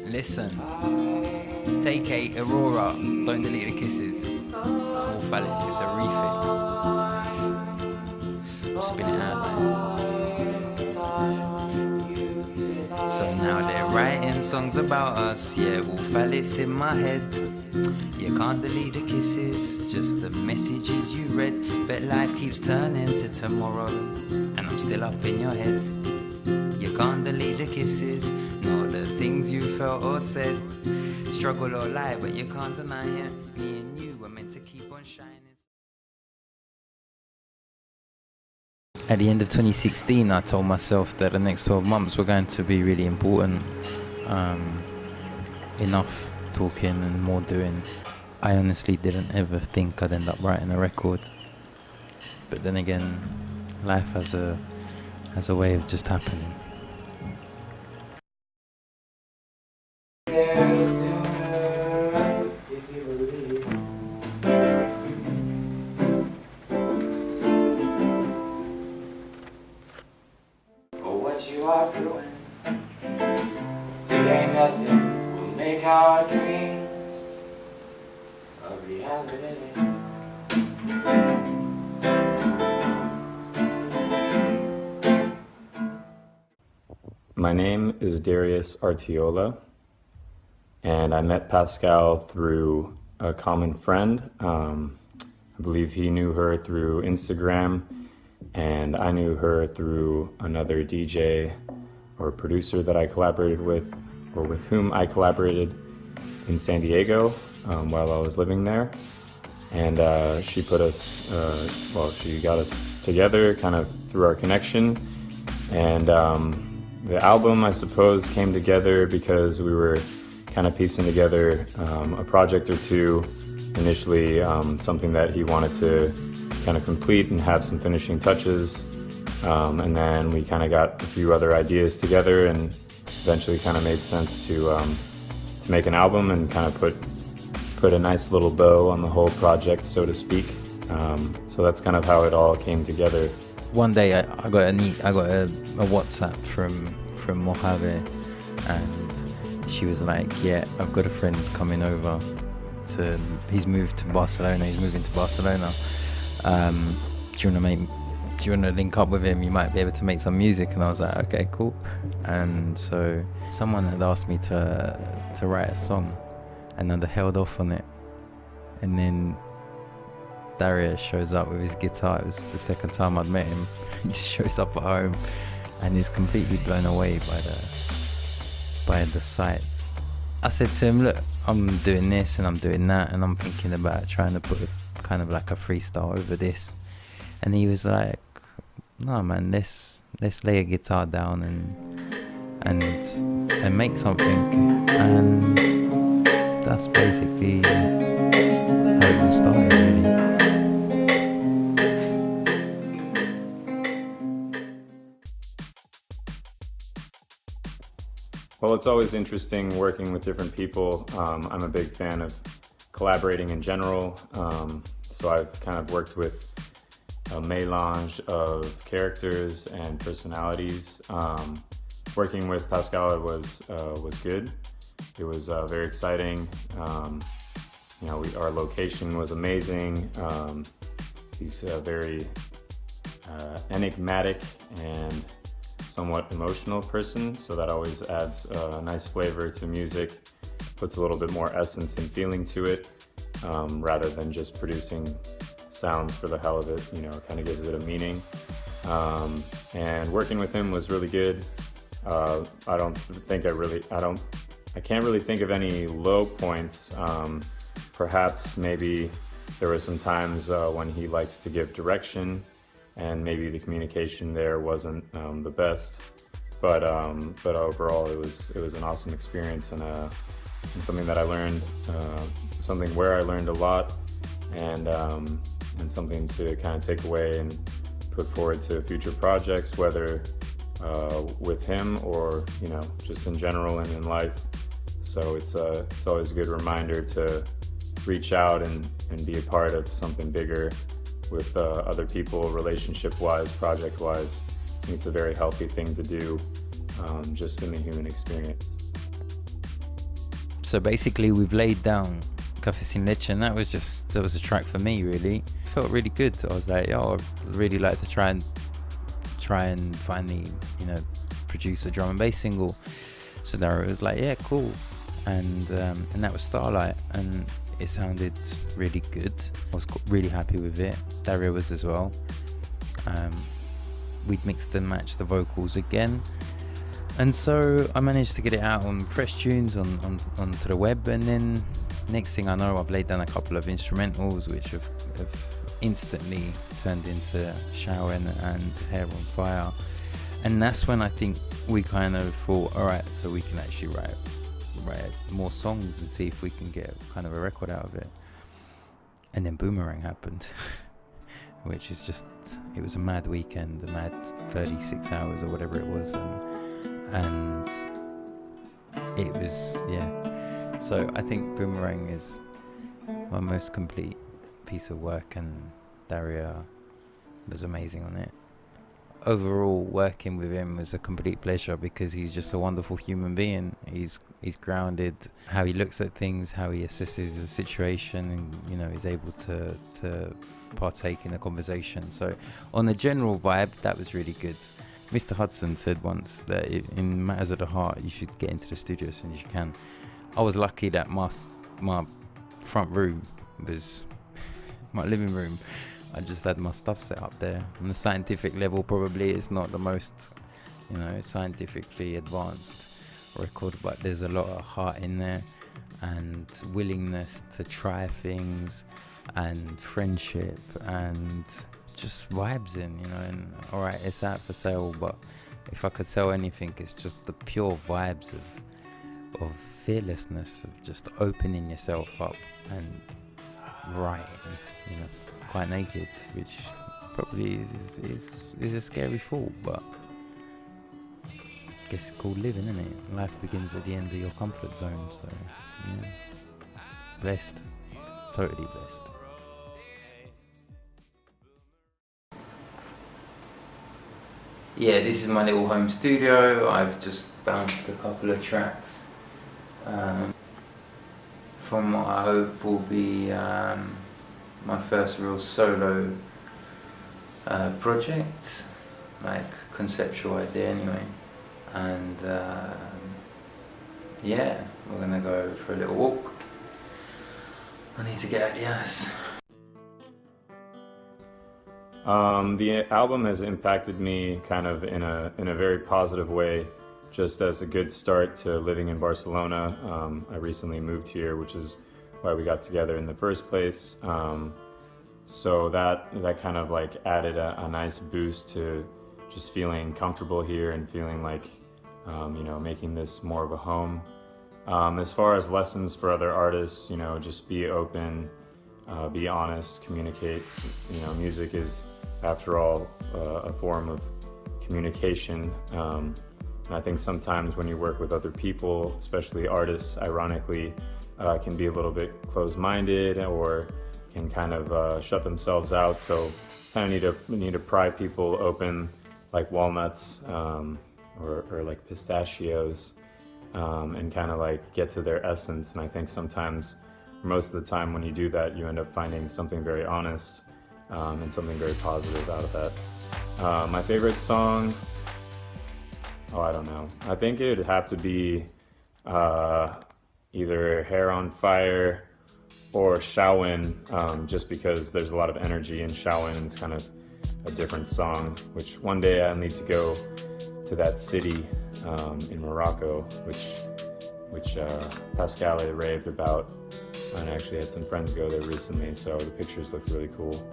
Listen, Take8, AroaRer, don't delete the kisses. It's all phallus, it's a refix. Spin it out there. So now they're writing songs about us, yeah, all phallus in my head. You can't delete the kisses, just the messages you read. Bet life keeps turning to tomorrow, and I'm still up in your head. You can't delete the kisses, nor the things you felt or said. Struggle or lie, but you can't deny it. Me and you were meant to keep on shining. At the end of 2016, I told myself that the next 12 months were going to be really important. Enough talking and more doing. I honestly didn't ever think I'd end up writing a record. But then again, life has a way of just happening. You are doing, it ain't nothing will make our dreams a reality. My name is Darius Artiola, and I met Pascal through a common friend. I believe he knew her through Instagram, and I knew her through another DJ or producer that I collaborated with, or with whom I collaborated in San Diego while I was living there. And she put us, she got us together kind of through our connection. And the album, I suppose, came together because we were kind of piecing together a project or two. Initially, something that he wanted to kind of complete and have some finishing touches, and then we kind of got a few other ideas together, and eventually kind of made sense to make an album and kind of put a nice little bow on the whole project, so to speak. So that's kind of how it all came together. One day I got a WhatsApp from Mojave, and she was like, "Yeah, I've got a friend coming over he's moving to Barcelona. Do you want to link up with him? You might be able to make some music." And I was like, okay, cool. And so someone had asked me to write a song, and I'd held off on it. And then Darius shows up with his guitar. It was the second time I'd met him. He just shows up at home and he's completely blown away by the sights. I said to him, look, I'm doing this and I'm doing that, and I'm thinking about trying to put kind of like a freestyle over this. And he was like, no man, let's lay a guitar down and make something. And that's basically how it all started, really. Well, it's always interesting working with different people. I'm a big fan of collaborating in general, so I've kind of worked with a melange of characters and personalities. Working with Pascal was good. It was very exciting. Our location was amazing. He's very enigmatic and somewhat emotional person, so that always adds a nice flavor to music, puts a little bit more essence and feeling to it, rather than just producing sounds for the hell of it. Kind of gives it a meaning. And working with him was really good. I can't really think of any low points. Perhaps maybe there were some times when he likes to give direction, and maybe the communication there wasn't the best, but overall it was an awesome experience, and something that I learned, something where I learned a lot, and something to kind of take away and put forward to future projects, whether with him or just in general and in life. So it's always a good reminder to reach out and be a part of something bigger. with other people, relationship-wise, project-wise. I think it's a very healthy thing to do, just in the human experience. So basically we've laid down Café Sin Leche, and that was a track for me, really. Felt really good. I was like, oh, I'd really like to try and finally, produce a drum and bass single. So Daria was like, yeah, cool. And that was Starlight, and it sounded really good. I was really happy with it. Daria was as well. We'd mixed and matched the vocals again. And so I managed to get it out on Fresh Tunes onto the web, and then next thing I know, I've laid down a couple of instrumentals which have instantly turned into Showering and Hair on Fire. And that's when I think we kind of thought, all right, so we can actually write more songs and see if we can get kind of a record out of it. And then Boomerang happened, which is just, it was a mad weekend, a mad 36 hours or whatever it was, and it was, yeah. So I think Boomerang is my most complete piece of work, and Daria was amazing on it. Overall, working with him was a complete pleasure because he's just a wonderful human being. He's grounded, how he looks at things, how he assesses a situation, and is able to partake in a conversation. So on the general vibe, that was really good. Mr. Hudson said once that in matters of the heart, you should get into the studio as soon as you can. I was lucky that my front room was my living room. I just had my stuff set up there. On the scientific level, probably it's not the most, scientifically advanced record, but there's a lot of heart in there, and willingness to try things, and friendship, and just vibes in, and all right, it's out for sale, but if I could sell anything, it's just the pure vibes of fearlessness, of just opening yourself up and writing, quite naked, which probably is a scary thought, but I guess it's called living, isn't it? Life begins at the end of your comfort zone, so yeah. Blessed, totally blessed. Yeah, this is my little home studio. I've just bounced a couple of tracks from what I hope will be my first real solo project, like conceptual idea anyway. And yeah, we're gonna go for a little walk. I need to get out the ass. The album has impacted me kind of in a very positive way, just as a good start to living in Barcelona. I recently moved here, which is why we got together in the first place. So that kind of like added a nice boost to just feeling comfortable here and feeling like, making this more of a home. As far as lessons for other artists, just be open, be honest, communicate. Music is, after all, a form of communication. And I think sometimes when you work with other people, especially artists, ironically, can be a little bit closed-minded or can kind of shut themselves out. So kind of need to pry people open like walnuts or like pistachios, and kind of like get to their essence. And I think sometimes, most of the time when you do that, you end up finding something very honest and something very positive out of that. My favorite song, I don't know. I think it would have to be either Hair on Fire or Showin', just because there's a lot of energy in Showin', and it's kind of a different song, which one day I'll need to go to that city in Morocco, which Pascal had raved about, and I actually had some friends go there recently, so the pictures looked really cool.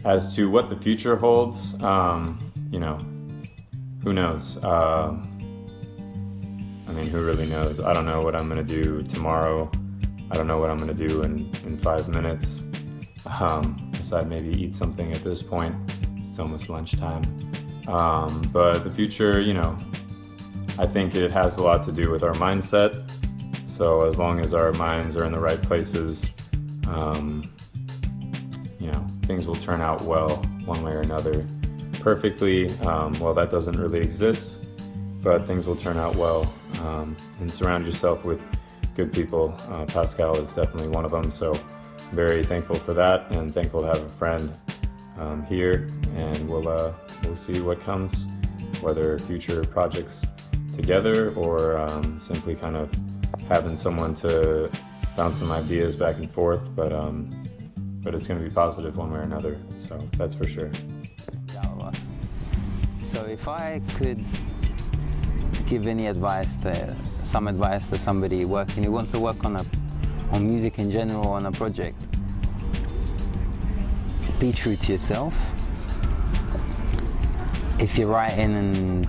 As to what the future holds, who knows? I mean, who really knows? I don't know what I'm gonna do tomorrow. I don't know what I'm gonna do in 5 minutes. Decide maybe eat something at this point. It's almost lunchtime. But the future, you know, I think it has a lot to do with our mindset. So as long as our minds are in the right places, you know, things will turn out well one way or another. Perfectly, well, that doesn't really exist, but things will turn out well. And surround yourself with good people. Pascal is definitely one of them, so very thankful for that, and thankful to have a friend here, and we'll see what comes, whether future projects together or simply kind of having someone to bounce some ideas back and forth, but it's going to be positive one way or another, so that's for sure. So if I could give any advice to somebody who wants to work on music in general, on a project, be true to yourself. If you're writing and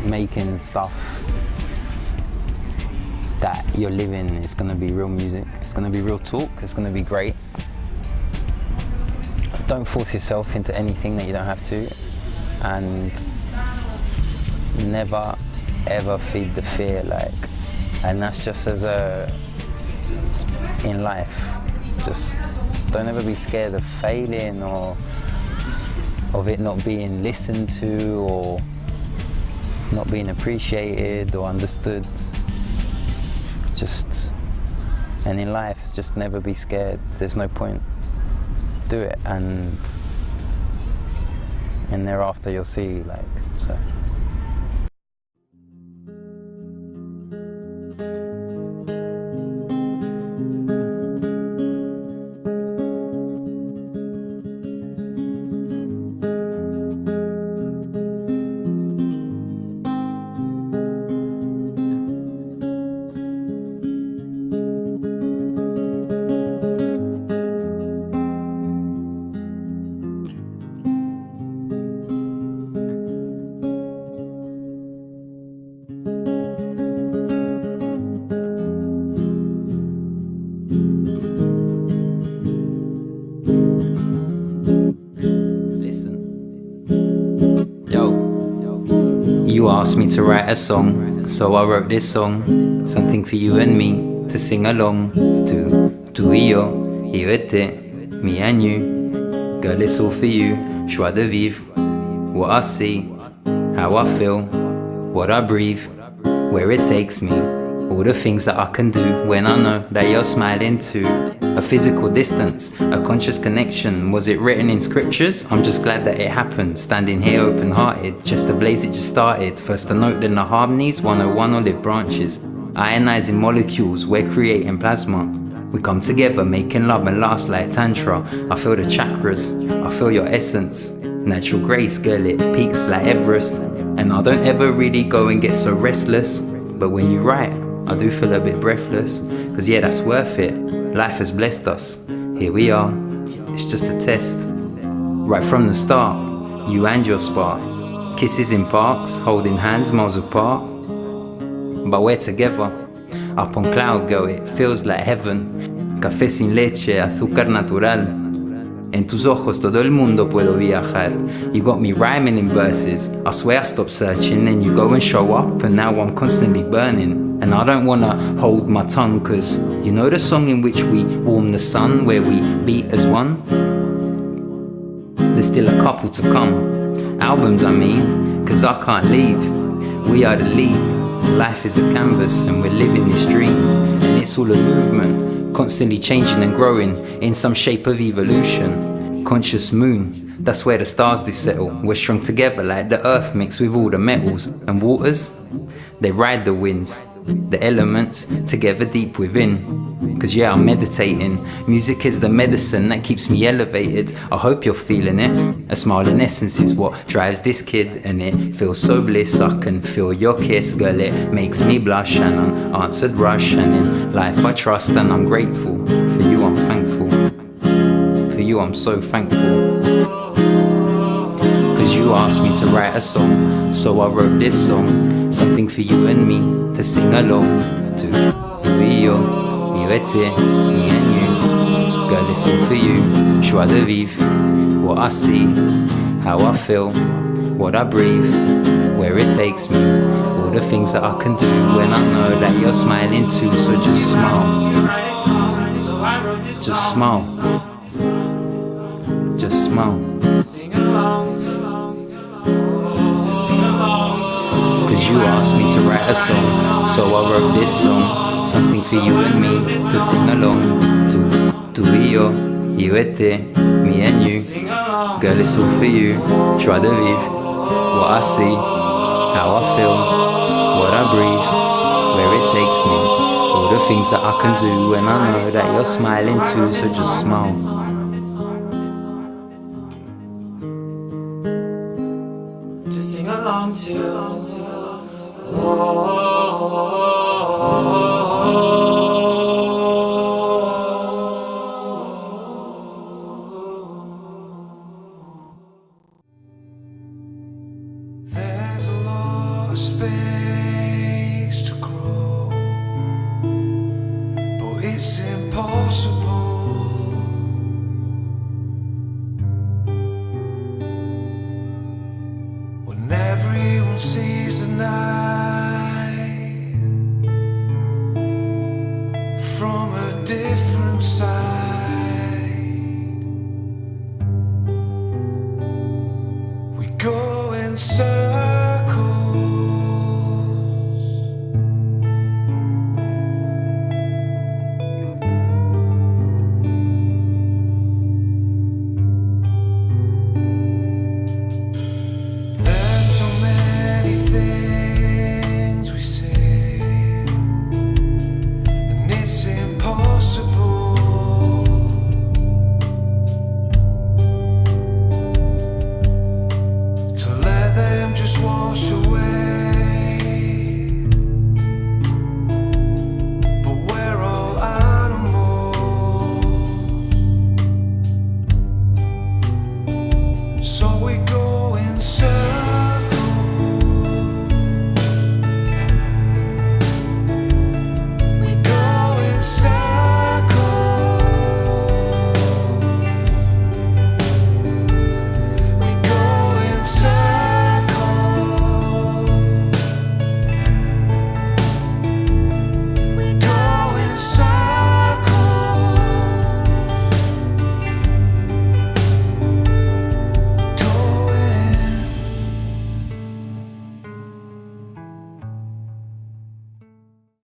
making stuff that you're living, it's going to be real music, it's going to be real talk, it's going to be great. Don't force yourself into anything that you don't have to, and never ever feed the fear, and that's just in life. Just don't ever be scared of failing, or of it not being listened to, or not being appreciated or understood. And in life, just never be scared. There's no point. Do it, and thereafter you'll see, so. You asked me to write a song, so I wrote this song. Something for you and me to sing along to. Tú y yo este, me and you. Girl, it's all for you. Joie de vivre. What I see, how I feel, what I breathe, where it takes me. All the things that I can do when I know that you're smiling too. A physical distance, a conscious connection. Was it written in scriptures? I'm just glad that it happened. Standing here open-hearted, just a blaze it just started. First a note, then the harmonies, 101 olive branches. Ionizing molecules, we're creating plasma. We come together, making love and last like tantra. I feel the chakras, I feel your essence. Natural grace, girl, it peaks like Everest. And I don't ever really go and get so restless. But when you write, I do feel a bit breathless. Cause yeah, that's worth it. Life has blessed us. Here we are. It's just a test. Right from the start, you and your spark. Kisses in parks, holding hands miles apart. But we're together. Up on cloud, girl, it feels like heaven. Café sin leche, azúcar natural. En tus ojos todo el mundo puedo viajar. You got me rhyming in verses. I swear I stopped searching, then you go and show up, and now I'm constantly burning. And I don't wanna hold my tongue, cause you know the song in which we warm the sun, where we beat as one? There's still a couple to come. Albums, I mean, cause I can't leave. We are the lead. Life is a canvas and we're living this dream. And it's all a movement, constantly changing and growing in some shape of evolution. Conscious moon, that's where the stars do settle. We're strung together like the earth mixed with all the metals. And waters, they ride the winds, the elements together deep within. Cause yeah, I'm meditating. Music is the medicine that keeps me elevated. I hope you're feeling it. A smile in essence is what drives this kid, and it feels so bliss. I can feel your kiss, girl, it makes me blush. An unanswered rush, and in life I trust and I'm grateful. For you I'm thankful. For you I'm so thankful. Cause you asked me to write a song, so I wrote this song. something for you and me to sing along to. Tú y yo, you et te, me and you. Girl, it's all for you. Joie de vivre, what I see, how I feel, what I breathe, where it takes me, all the things that I can do when I know that you're smiling too. So just smile, just smile, just smile. Cause you asked me to write a song, so I wrote this song, something for you and me to sing along to. Tú y yo, you et te, me and you. Girl, it's all for you. Joie de vivre, what I see, how I feel, what I breathe, where it takes me, all the things that I can do when I know that you're smiling too. So just smile. To sing along to. There's a lot of space to grow, but it's impossible when everyone sees the night from a different side.